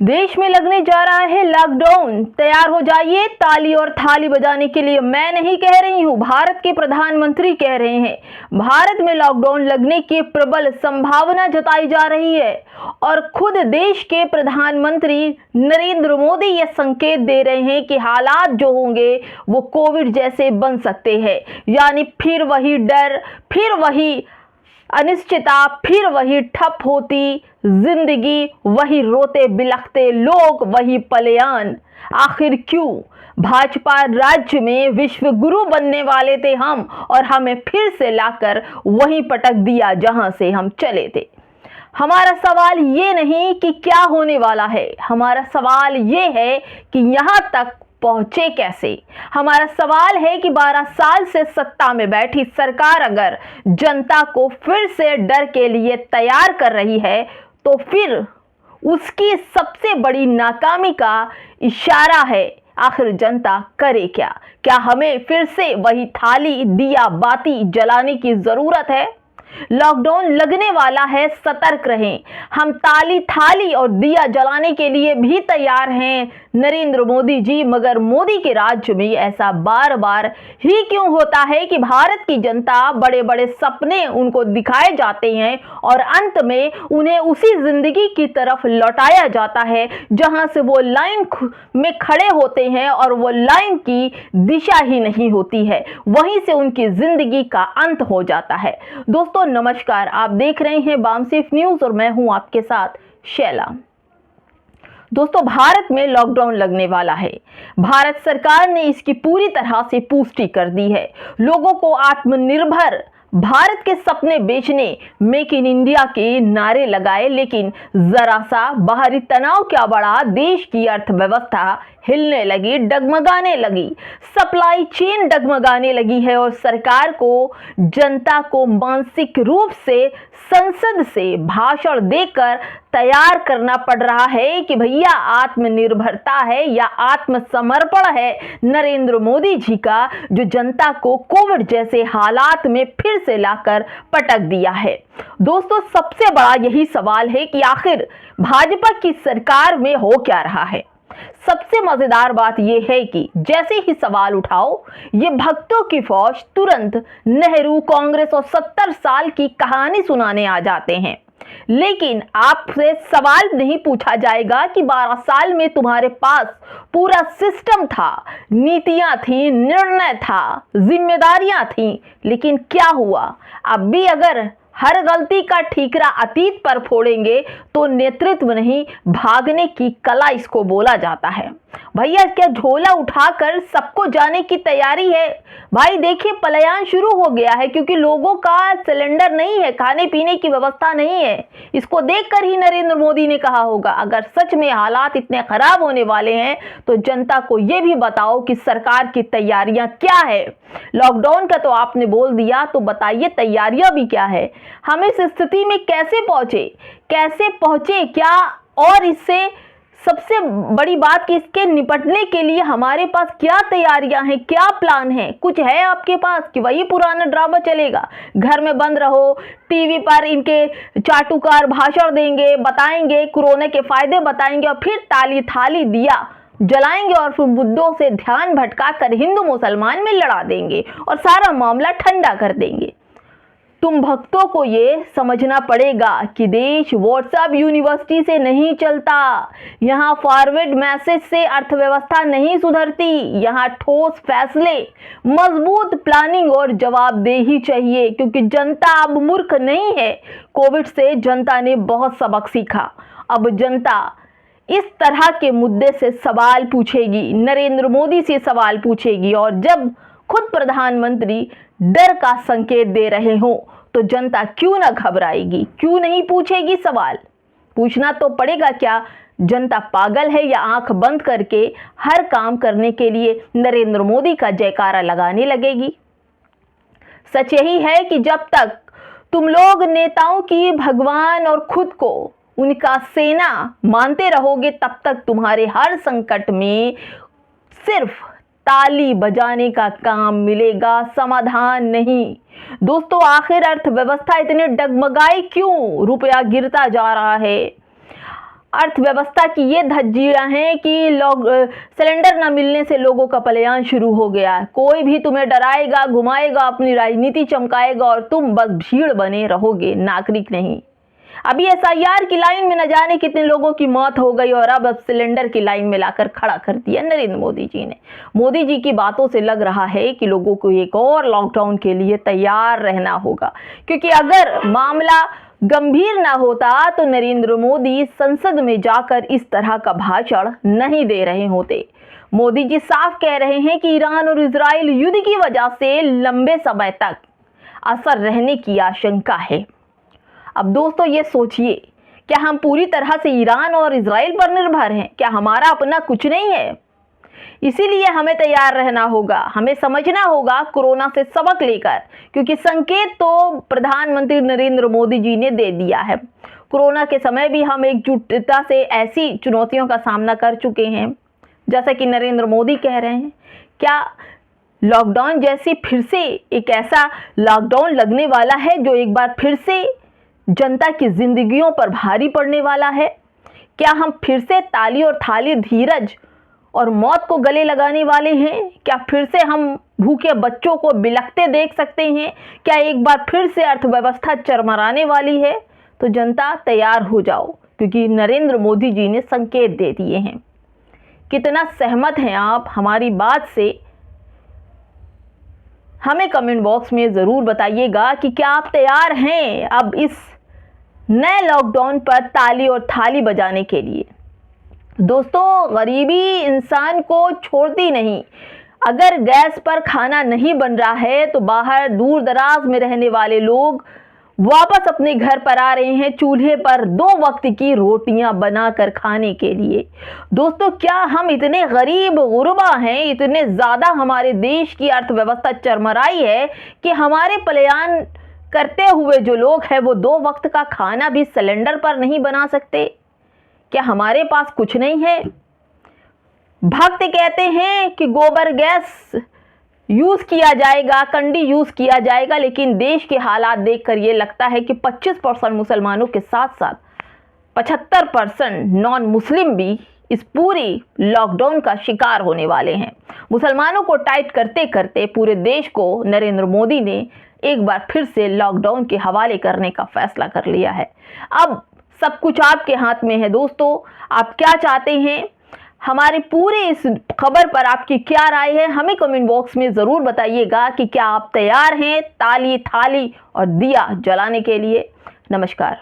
देश में लगने जा रहा है लॉकडाउन। तैयार हो जाइए ताली और थाली बजाने के लिए। मैं नहीं कह रही हूं, भारत के प्रधानमंत्री कह रहे हैं। भारत में लॉकडाउन लगने की प्रबल संभावना जताई जा रही है और खुद देश के प्रधानमंत्री नरेंद्र मोदी ये संकेत दे रहे हैं कि हालात जो होंगे वो कोविड जैसे बन सकते हैं। यानी फिर वही डर, फिर वही अनिश्चितता, फिर वही ठप होती जिंदगी, वही रोते बिलखते लोग, वही पलायन। आखिर क्यों? भाजपा राज्य में विश्व गुरु बनने वाले थे हम और हमें फिर से लाकर वहीं पटक दिया जहां से हम चले थे। हमारा सवाल ये नहीं कि क्या होने वाला है, हमारा सवाल ये है कि यहां तक पहुंचे कैसे। हमारा सवाल है कि 12 साल से सत्ता में बैठी सरकार अगर जनता को फिर से डर के लिए तैयार कर रही है तो फिर उसकी सबसे बड़ी नाकामी का इशारा है। आखिर जनता करे क्या? क्या हमें फिर से वही थाली दिया बाती जलाने की जरूरत है? लॉकडाउन लगने वाला है, सतर्क रहें। हम ताली थाली और दिया जलाने के लिए भी तैयार हैं नरेंद्र मोदी जी, मगर मोदी के राज्य में ऐसा बार बार ही क्यों होता है कि भारत की जनता बड़े बड़े सपने उनको दिखाए जाते हैं और अंत में उन्हें उसी जिंदगी की तरफ लौटाया जाता है जहां से वो लाइन में खड़े होते हैं और वो लाइन की दिशा ही नहीं होती है, वहीं से उनकी जिंदगी का अंत हो जाता है। दोस्तों नमस्कार, आप देख रहे हैं बामसेफ न्यूज और मैं हूं आपके साथ शैला। दोस्तों भारत में लॉकडाउन लगने वाला है। भारत सरकार ने इसकी पूरी तरह से पुष्टि कर दी है। लोगों को आत्मनिर्भर भारत के सपने बेचने मेक इन इंडिया के नारे लगाए, लेकिन जरा सा बाहरी तनाव क्या बढ़ा, देश की अर्थव्यवस्था हिलने लगी, डगमगाने लगी, सप्लाई चेन डगमगाने लगी है और सरकार को जनता को मानसिक रूप से संसद से भाषण देकर तैयार करना पड़ रहा है कि भैया आत्मनिर्भरता है या आत्मसमर्पण है नरेंद्र मोदी जी का, जो जनता को कोविड जैसे हालात में फिर से लाकर पटक दिया है। दोस्तों सबसे बड़ा यही सवाल है कि आखिर भाजपा की सरकार में हो क्या रहा है। सबसे मजेदार बात यह है कि जैसे ही सवाल उठाओ ये भक्तों की फौज तुरंत नेहरू, कांग्रेस और 70 साल की कहानी सुनाने आ जाते हैं। लेकिन आपसे सवाल नहीं पूछा जाएगा कि 12 साल में तुम्हारे पास पूरा सिस्टम था, नीतियां थी, निर्णय था, जिम्मेदारियां थी, लेकिन क्या हुआ? अब भी अगर हर गलती का ठीकरा अतीत पर फोड़ेंगे तो नेतृत्व नहीं, भागने की कला इसको बोला जाता है। भैया क्या झोला उठाकर सबको जाने की तैयारी है? भाई देखिए पलायन शुरू हो गया है क्योंकि लोगों का सिलेंडर नहीं है, खाने पीने की व्यवस्था नहीं है। इसको देखकर ही नरेंद्र मोदी ने कहा होगा अगर सच में हालात इतने खराब होने वाले हैं तो जनता को यह भी बताओ कि सरकार की तैयारियां क्या है। लॉकडाउन का तो आपने बोल दिया, तो बताइए तैयारियां भी क्या है। हम इस स्थिति में कैसे पहुंचे क्या? और इससे सबसे बड़ी बात कि इसके निपटने के लिए हमारे पास क्या तैयारियां हैं, क्या प्लान है? कुछ है आपके पास कि वही पुराना ड्रामा चलेगा? घर में बंद रहो, टीवी पर इनके चाटुकार भाषण देंगे, बताएंगे कोरोना के फायदे बताएंगे और फिर ताली थाली दिया जलाएंगे और फिर मुद्दों से ध्यान भटका कर हिंदू मुसलमान में लड़ा देंगे और सारा मामला ठंडा कर देंगे। तुम भक्तों को ये समझना पड़ेगा कि देश व्हाट्सएप यूनिवर्सिटी से नहीं चलता। यहाँ फॉरवर्ड मैसेज से अर्थव्यवस्था नहीं सुधरती। यहाँ ठोस फैसले, मजबूत प्लानिंग और जवाबदेही चाहिए क्योंकि जनता अब मूर्ख नहीं है। कोविड से जनता ने बहुत सबक सीखा। अब जनता इस तरह के मुद्दे से सवाल पूछेगी, नरेंद्र मोदी से सवाल पूछेगी और जब खुद प्रधानमंत्री डर का संकेत दे रहे हो तो जनता क्यों ना घबराएगी, क्यों नहीं पूछेगी सवाल? पूछना तो पड़ेगा। क्या जनता पागल है या आंख बंद करके हर काम करने के लिए नरेंद्र मोदी का जयकारा लगाने लगेगी? सच यही है कि जब तक तुम लोग नेताओं की भगवान और खुद को उनका सेना मानते रहोगे तब तक तुम्हारे हर संकट में सिर्फ ताली बजाने का काम मिलेगा, समाधान नहीं। दोस्तों आखिर अर्थव्यवस्था इतने डगमगाई क्यों? रुपया गिरता जा रहा है, अर्थव्यवस्था की ये धज्जियां हैं कि सिलेंडर न मिलने से लोगों का पलायन शुरू हो गया है। कोई भी तुम्हें डराएगा, घुमाएगा, अपनी राजनीति चमकाएगा और तुम बस भीड़ बने रहोगे, नागरिक नहीं। अभी एसआईआर की लाइन में न जाने कितने लोगों की मौत हो गई और अब सिलेंडर की लाइन में लाकर खड़ा कर दिया नरेंद्र मोदी जी ने। मोदी जी की बातों से लग रहा है कि लोगों को एक और लॉकडाउन के लिए तैयार रहना होगा, क्योंकि अगर मामला गंभीर ना होता तो नरेंद्र मोदी संसद में जाकर इस तरह का भाषण नहीं दे रहे होते। मोदी जी साफ कह रहे हैं कि ईरान और इजराइल युद्ध की वजह से लंबे समय तक असर रहने की आशंका है। अब दोस्तों ये सोचिए, क्या हम पूरी तरह से ईरान और इजराइल पर निर्भर हैं? क्या हमारा अपना कुछ नहीं है? इसीलिए हमें तैयार रहना होगा, हमें समझना होगा कोरोना से सबक लेकर, क्योंकि संकेत तो प्रधानमंत्री नरेंद्र मोदी जी ने दे दिया है। कोरोना के समय भी हम एकजुटता से ऐसी चुनौतियों का सामना कर चुके हैं, जैसा कि नरेंद्र मोदी कह रहे हैं। क्या लॉकडाउन जैसी फिर से एक ऐसा लॉकडाउन लगने वाला है जो एक बार फिर से जनता की जिंदगियों पर भारी पड़ने वाला है? क्या हम फिर से ताली और थाली, धीरज और मौत को गले लगाने वाले हैं? क्या फिर से हम भूखे बच्चों को बिलखते देख सकते हैं? क्या एक बार फिर से अर्थव्यवस्था चरमराने वाली है? तो जनता तैयार हो जाओ, क्योंकि नरेंद्र मोदी जी ने संकेत दे दिए हैं। कितना सहमत हैं आप हमारी बात से? हमें कमेंट बॉक्स में ज़रूर बताइएगा कि क्या आप तैयार हैं अब इस नए लॉकडाउन पर ताली और थाली बजाने के लिए। दोस्तों, गरीबी इंसान को छोड़ती नहीं। अगर गैस पर खाना नहीं बन रहा है तो बाहर दूर दराज में रहने वाले लोग वापस अपने घर पर आ रहे हैं चूल्हे पर 2 वक्त की रोटियां बनाकर खाने के लिए। दोस्तों, क्या हम इतने गरीब गुरबा हैं, इतने ज़्यादा हमारे देश की अर्थव्यवस्था चरमराई है कि हमारे पलायन करते हुए जो लोग हैं वो 2 वक्त का खाना भी सिलेंडर पर नहीं बना सकते? क्या हमारे पास कुछ नहीं है? भक्त कहते हैं कि गोबर गैस यूज किया जाएगा, कंडी यूज किया जाएगा, लेकिन देश के हालात देखकर ये लगता है कि 25% मुसलमानों के साथ साथ 75% नॉन मुस्लिम भी इस पूरी लॉकडाउन का शिकार होने वाले हैं। मुसलमानों को टाइट करते करते पूरे देश को नरेंद्र मोदी ने एक बार फिर से लॉकडाउन के हवाले करने का फैसला कर लिया है। अब सब कुछ आपके हाथ में है। दोस्तों, आप क्या चाहते हैं? हमारी पूरी इस खबर पर आपकी क्या राय है? हमें कमेंट बॉक्स में ज़रूर बताइएगा कि क्या आप तैयार हैं ताली, थाली और दिया जलाने के लिए। नमस्कार।